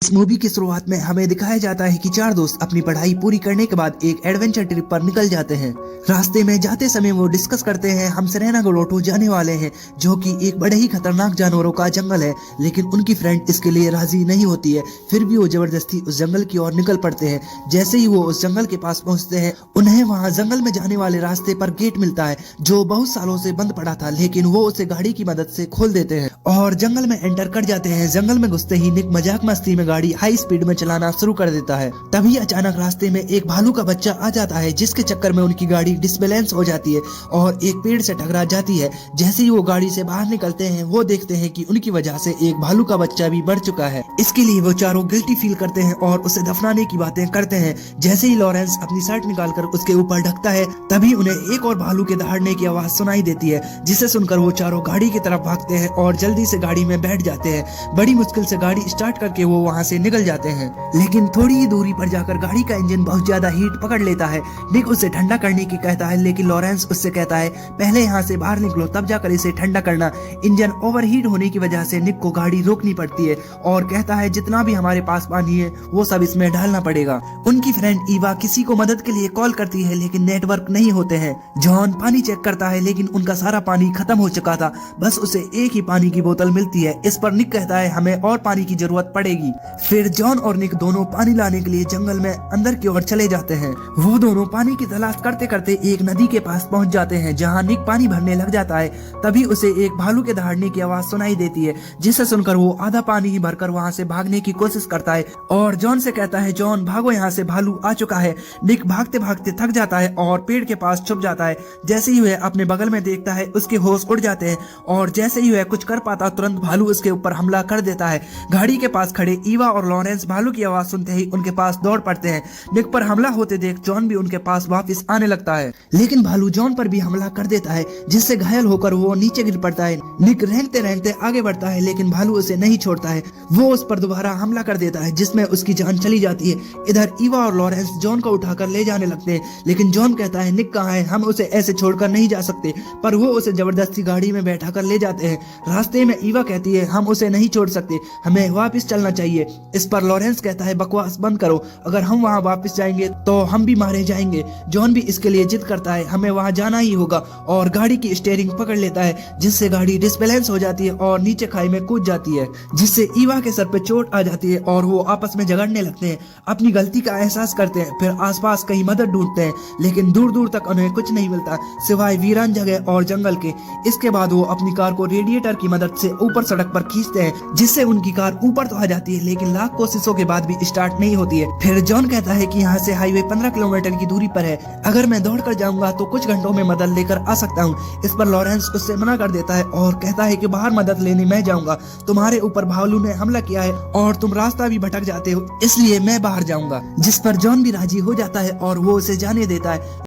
इस मूवी की शुरुआत में हमें दिखाया जाता है कि चार दोस्त अपनी पढ़ाई पूरी करने के बाद एक एडवेंचर ट्रिप पर निकल जाते हैं। रास्ते में जाते समय वो डिस्कस करते हैं हम सेरेनागोरोटो जाने वाले हैं, जो कि एक बड़े ही खतरनाक जानवरों का जंगल है। लेकिन उनकी फ्रेंड इसके लिए राजी नहीं होती है, फिर भी वो जबरदस्ती उस जंगल की ओर निकल पड़ते हैं। जैसे ही वो उस जंगल के पास पहुंचते हैं, उन्हें वहाँ जंगल में जाने वाले रास्ते पर गेट मिलता है जो बहुत सालों से बंद पड़ा था, लेकिन वो उसे गाड़ी की मदद से खोल देते हैं और जंगल में एंटर कर जाते हैं। जंगल में घुसते ही निक मजाक मस्ती में गाड़ी हाई स्पीड में चलाना शुरू कर देता है। तभी अचानक रास्ते में एक भालू का बच्चा आ जाता है, जिसके चक्कर में उनकी गाड़ी डिसबैलेंस हो जाती है और एक पेड़ से टकरा जाती है। जैसे ही वो गाड़ी से बाहर निकलते हैं, वो देखते हैं कि उनकी वजह से एक भालू का बच्चा भी मर चुका है। इसके लिए वो चारों गिल्टी फील करते हैं और उसे दफनाने की बातें करते हैं। जैसे ही लॉरेंस अपनी शर्ट निकालकर उसके ऊपर ढकता है, तभी उन्हें एक और भालू के दहाड़ने की आवाज सुनाई देती है, जिसे सुनकर वो चारों गाड़ी की तरफ भागते हैं और जल्दी से गाड़ी में बैठ जाते हैं। बड़ी मुश्किल से गाड़ी स्टार्ट करके वो वहाँ से निकल जाते हैं, लेकिन थोड़ी ही दूरी पर जाकर गाड़ी का इंजन बहुत ज्यादा हीट पकड़ लेता है। निक उसे ठंडा करने की कहता है, लेकिन लॉरेंस उससे कहता है पहले यहाँ से बाहर निकलो, तब जाकर इसे ठंडा करना। इंजन ओवरहीट होने की वजह से निक को गाड़ी रोकनी पड़ती है और कहता है जितना भी हमारे पास पानी है वो सब इसमें डालना पड़ेगा। उनकी फ्रेंड ईवा किसी को मदद के लिए कॉल करती है, लेकिन नेटवर्क नहीं होते हैं। जॉन पानी चेक करता है, लेकिन उनका सारा पानी खत्म हो चुका था, बस उसे एक ही पानी की बोतल मिलती है। इस पर निक कहता है हमें और पानी की जरूरत पड़ेगी। फिर जॉन और निक दोनों पानी लाने के लिए जंगल में अंदर की ओर चले जाते हैं। वो दोनों पानी की तलाश करते करते एक नदी के पास पहुंच जाते हैं, जहां निक पानी भरने लग जाता है। तभी उसे एक भालू के दहाड़ने की आवाज सुनाई देती है, जिसे सुनकर वो आधा पानी ही भरकर वहां से भागने की कोशिश करता है और जॉन से कहता है जॉन भागो, यहाँ से भालू आ चुका है। निक भागते भागते थक जाता है और पेड़ के पास छुप जाता है। जैसे ही वह अपने बगल में देखता है, उसके होश उड़ जाते हैं और जैसे ही वह कुछ कर पाता, तुरंत भालू उसके ऊपर हमला कर देता है। गाड़ी के पास खड़े ईवा और लॉरेंस भालू की आवाज सुनते ही उनके पास दौड़ पड़ते हैं। निक पर हमला होते देख जॉन भी उनके पास वापस आने लगता है, लेकिन भालू जॉन पर भी हमला कर देता है, जिससे घायल होकर वो नीचे गिर पड़ता है। निक रेंगते रेंगते आगे बढ़ता है, लेकिन भालू उसे नहीं छोड़ता है। वो उस पर दोबारा हमला कर देता है, जिसमें उसकी जान चली जाती है। इधर ईवा और लॉरेंस जॉन को उठाकर ले जाने लगते हैं, लेकिन जॉन कहता है निक कहाँ है, हम उसे ऐसे छोड़कर नहीं जा सकते। पर वो उसे जबरदस्ती गाड़ी में बैठा कर ले जाते हैं। रास्ते में ईवा कहती है हम उसे नहीं छोड़ सकते, हमें वापस चलना चाहिए। इस पर लॉरेंस कहता है बकवास बंद करो, अगर हम वहाँ वापस जाएंगे तो हम भी मारे जाएंगे। जॉन भी इसके लिए जिद करता है, हमें वहाँ जाना ही होगा, और गाड़ी की स्टीयरिंग पकड़ लेता है, जिससे गाड़ी डिसबैलेंस हो जाती है और नीचे खाई में कूद जाती है, जिससे ईवा के सर पे चोट आ जाती है और वो आपस में झगड़ने लगते हैं। अपनी गलती का एहसास करते हैं, फिर आसपास कहीं मदद ढूंढते हैं, लेकिन दूर दूर तक उन्हें कुछ नहीं मिलता सिवाय वीरान जगह और जंगल के। इसके बाद वो अपनी कार को रेडिएटर की मदद से ऊपर सड़क पर खींचते हैं, जिससे उनकी कार ऊपर तो आ जाती है, लेकिन लाख कोशिशों के बाद भी स्टार्ट नहीं होती है। फिर जॉन कहता है कि यहाँ से हाईवे 15 किलोमीटर की दूरी पर है, अगर मैं दौड़ कर जाऊंगा तो कुछ घंटों में मदद लेकर आ सकता हूँ। इस पर लॉरेंस उससे मना कर देता है और कहता है कि बाहर मदद लेने मैं जाऊंगा, तुम्हारे ऊपर भालू ने हमला किया है और तुम रास्ता भी भटक जाते हो, इसलिए मैं बाहर जाऊंगा। जिस पर जॉन भी राजी हो जाता है और वो उसे जाने देता है।